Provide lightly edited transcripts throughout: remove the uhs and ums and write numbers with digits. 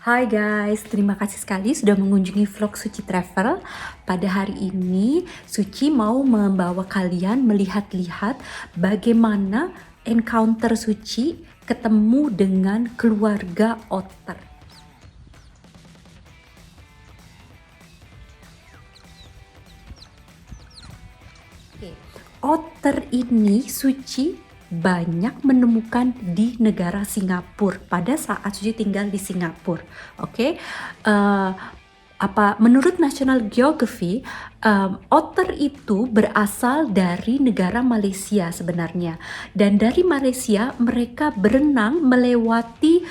Hai guys, terima kasih sekali sudah mengunjungi vlog Suci Travel. Pada hari ini, Suci mau membawa kalian melihat-lihat bagaimana encounter Suci ketemu dengan keluarga otter. Oke, otter ini Suci banyak menemukan di negara Singapura pada saat Suci tinggal di Singapura. Oke, eh, menurut National Geography, otter itu berasal dari negara Malaysia sebenarnya, dan dari Malaysia mereka berenang melewati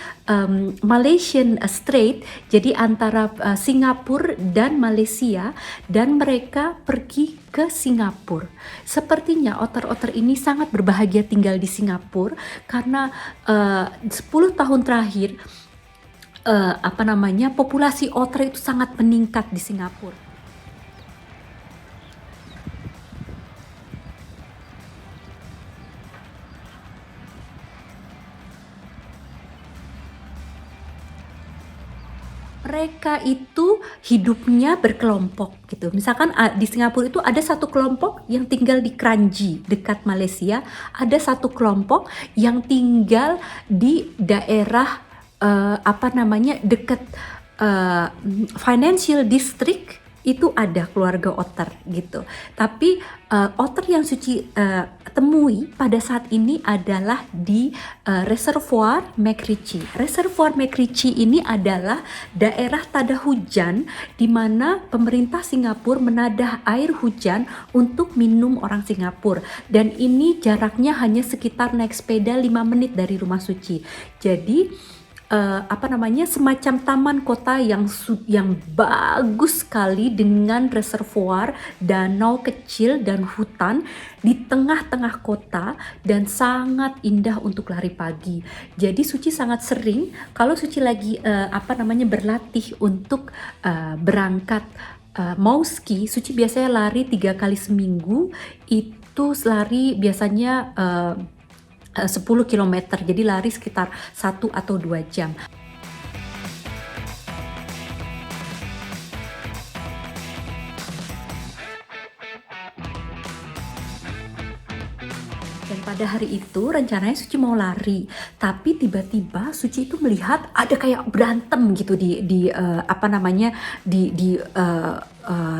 Malaysian Strait, jadi antara Singapura dan Malaysia, dan mereka pergi ke Singapura. Sepertinya otter-otter ini sangat berbahagia tinggal di Singapura karena 10 tahun terakhir populasi otter itu sangat meningkat di Singapura. Mereka itu hidupnya berkelompok gitu. Misalkan di Singapura itu ada satu kelompok yang tinggal di Kranji dekat Malaysia, ada satu kelompok yang tinggal di daerah dekat financial district, itu ada keluarga otter gitu. Tapi otter yang Suci temui pada saat ini adalah di Reservoir MacRitchie. Reservoir MacRitchie ini adalah daerah tada hujan di mana pemerintah Singapura menadah air hujan untuk minum orang Singapura. Dan ini jaraknya hanya sekitar naik sepeda 5 menit dari rumah Suci. Jadi semacam taman kota yang bagus sekali dengan reservoir, danau kecil dan hutan di tengah-tengah kota, dan sangat indah untuk lari pagi. Jadi Suci sangat sering kalau Suci lagi berlatih untuk berangkat mau ski, Suci biasanya lari 3 kali seminggu. Itu lari biasanya 10 km, jadi lari sekitar 1 atau 2 jam. Dan pada hari itu rencananya Suci mau lari, tapi tiba-tiba Suci itu melihat ada kayak berantem gitu di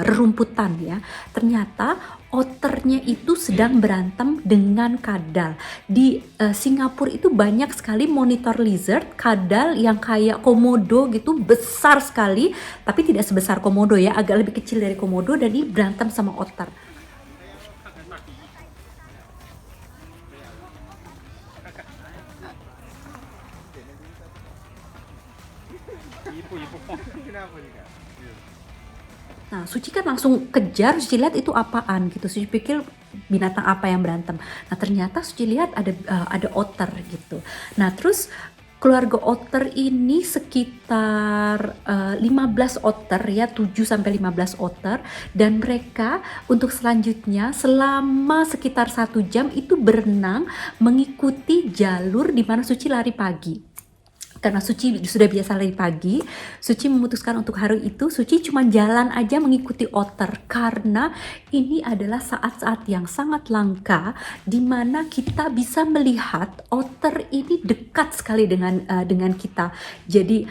rerumputan ya. Ternyata otternya itu sedang berantem dengan kadal. Di Singapura itu banyak sekali monitor lizard, kadal yang kayak komodo gitu, besar sekali, tapi tidak sebesar komodo ya, agak lebih kecil dari komodo, dan ini berantem sama otter. Nah, Suci kan langsung kejar, Suci lihat itu apaan gitu. Suci pikir binatang apa yang berantem. Nah, ternyata Suci lihat ada otter gitu. Nah, terus keluarga otter ini sekitar 15 otter ya, 7 sampai 15 otter, dan mereka untuk selanjutnya selama sekitar 1 jam itu berenang mengikuti jalur di mana Suci lari pagi. Karena Suci sudah biasa lari pagi, Suci memutuskan untuk hari itu Suci cuma jalan aja mengikuti otter, karena ini adalah saat-saat yang sangat langka di mana kita bisa melihat otter ini dekat sekali dengan kita. Jadi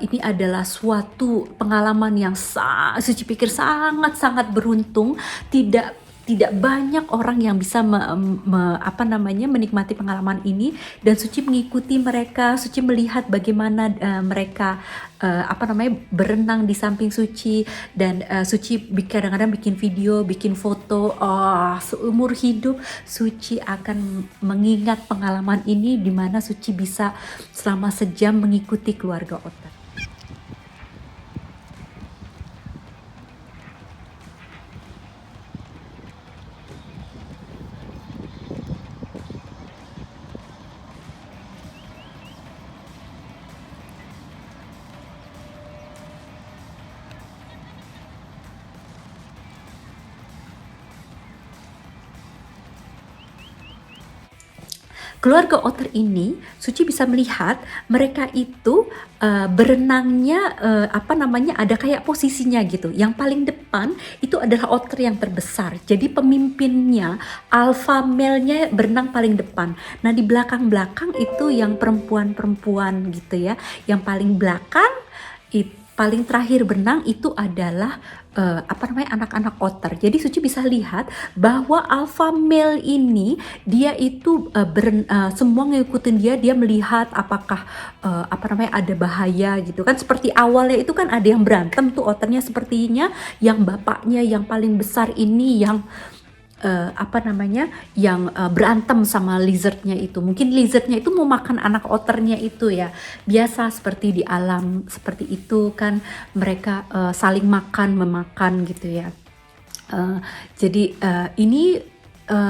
ini adalah suatu pengalaman yang Suci pikir sangat-sangat beruntung. Tidak banyak orang yang bisa menikmati pengalaman ini, dan Suci mengikuti mereka. Suci melihat bagaimana mereka berenang di samping Suci, dan Suci kadang-kadang bikin video, bikin foto. Seumur hidup Suci akan mengingat pengalaman ini di mana Suci bisa selama sejam mengikuti keluarga otter. Keluarga otter ini, Suci bisa melihat mereka itu berenangnya apa namanya ada kayak posisinya gitu. Yang paling depan itu adalah otter yang terbesar. Jadi pemimpinnya, alpha male-nya berenang paling depan. Nah di belakang-belakang itu yang perempuan-perempuan gitu ya. Yang paling belakang paling terakhir berenang itu adalah apa namanya anak-anak otter. Jadi Suci bisa lihat bahwa alpha male ini dia itu semua ngikutin dia melihat apakah apa namanya ada bahaya gitu kan. Seperti awalnya itu kan ada yang berantem tuh otternya, sepertinya yang bapaknya yang paling besar ini yang apa namanya yang berantem sama lizardnya itu. Mungkin lizardnya itu mau makan anak otternya itu ya. Biasa seperti di alam seperti itu kan, mereka saling makan memakan gitu ya. Jadi ini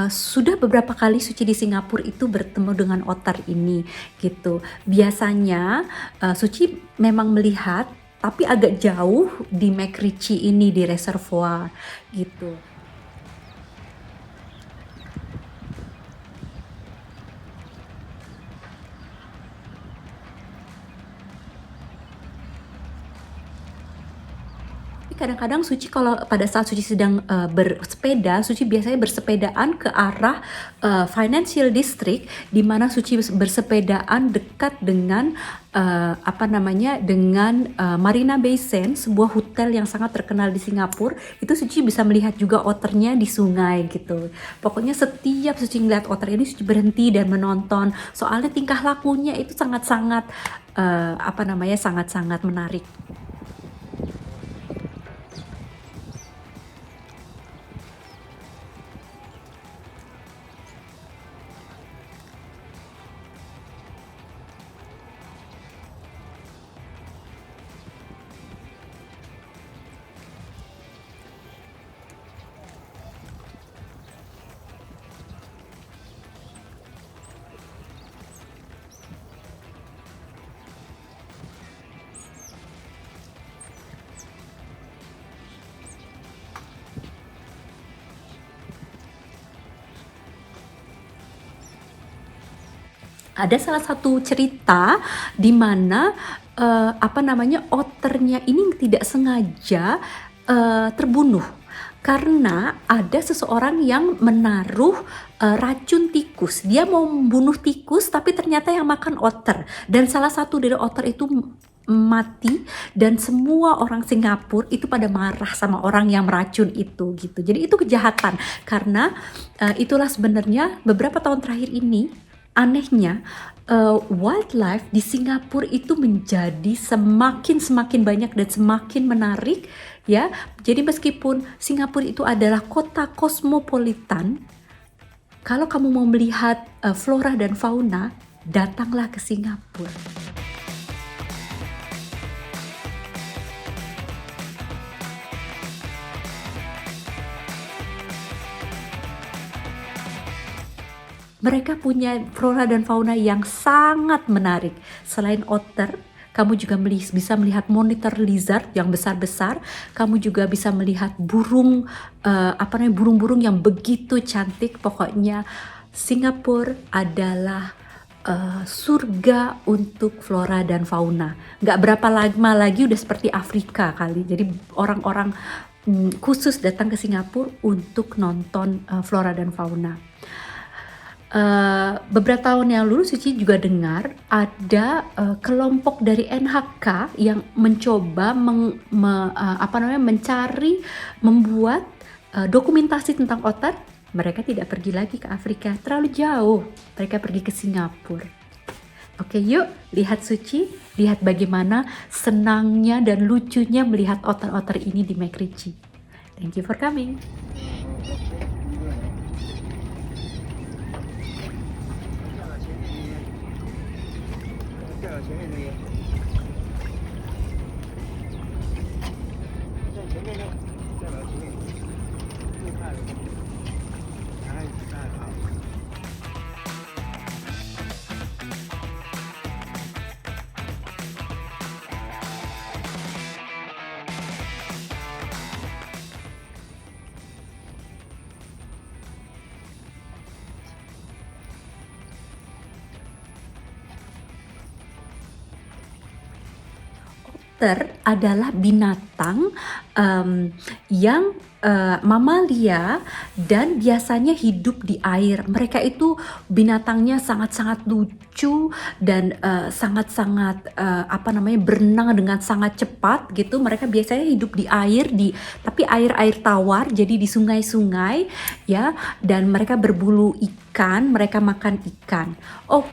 sudah beberapa kali Suci di Singapura itu bertemu dengan otter ini gitu. Biasanya Suci memang melihat tapi agak jauh di MacRitchie ini, di reservoir gitu. Kadang-kadang Suci kalau pada saat Suci sedang bersepeda, Suci biasanya bersepedaan ke arah Financial District, di mana Suci bersepedaan dekat dengan apa namanya dengan Marina Bay Sands, sebuah hotel yang sangat terkenal di Singapura. Itu Suci bisa melihat juga otternya di sungai gitu. Pokoknya setiap Suci ngeliat otter ini, Suci berhenti dan menonton. Soalnya tingkah lakunya itu sangat-sangat apa namanya sangat-sangat menarik. Ada salah satu cerita di mana apa namanya otternya ini tidak sengaja terbunuh karena ada seseorang yang menaruh racun tikus. Dia mau membunuh tikus tapi ternyata yang makan otter, dan salah satu dari otter itu mati, dan semua orang Singapura itu pada marah sama orang yang meracun itu gitu. Jadi itu kejahatan, karena itulah sebenarnya beberapa tahun terakhir ini anehnya wildlife di Singapura itu menjadi semakin banyak dan semakin menarik ya. Jadi meskipun Singapura itu adalah kota kosmopolitan, kalau kamu mau melihat flora dan fauna, datanglah ke Singapura. Mereka punya flora dan fauna yang sangat menarik. Selain otter, kamu juga bisa melihat monitor lizard yang besar-besar. Kamu juga bisa melihat burung, burung-burung yang begitu cantik. Pokoknya Singapura adalah surga untuk flora dan fauna. Nggak berapa lama lagi udah seperti Afrika kali. Jadi orang-orang khusus datang ke Singapura untuk nonton flora dan fauna. Beberapa tahun yang lalu Suci juga dengar ada kelompok dari NHK yang mencoba mencari, membuat dokumentasi tentang otter. Mereka tidak pergi lagi ke Afrika, terlalu jauh. Mereka pergi ke Singapura. Oke, yuk lihat Suci, lihat bagaimana senangnya dan lucunya melihat otter-otter ini di MacRitchie. Thank you for coming. 前面那个，在前面呢，再往前面，右看，哎，好。Otter adalah binatang yang mamalia dan biasanya hidup di air. Mereka itu binatangnya sangat-sangat lucu dan sangat-sangat berenang dengan sangat cepat gitu. Mereka biasanya hidup di air, tapi air-air tawar, jadi di sungai-sungai ya. Dan mereka berbulu ikan, mereka makan ikan. Oh,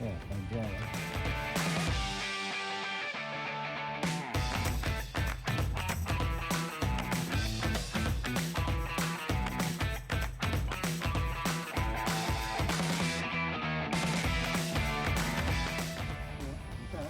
Ya, panjang ya. Bisa.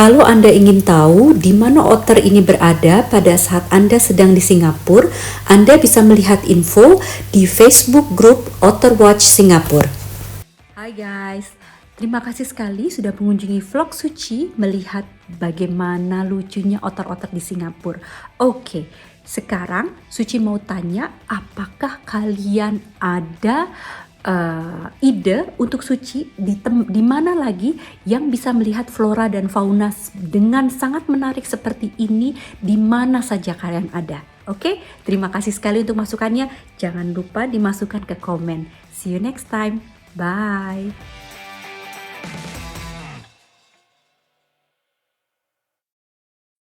kalau Anda ingin tahu di mana otter ini berada pada saat Anda sedang di Singapura, Anda bisa melihat info di Facebook grup Otter Watch Singapura. Hai guys, terima kasih sekali sudah mengunjungi vlog Suci melihat bagaimana lucunya otter-otter di Singapura. Oke, sekarang Suci mau tanya, apakah kalian ada ide untuk Suci di mana lagi yang bisa melihat flora dan fauna dengan sangat menarik seperti ini, di mana saja kalian ada. Oke, terima kasih sekali untuk masukannya. Jangan lupa dimasukkan ke komen. See you next time. Bye.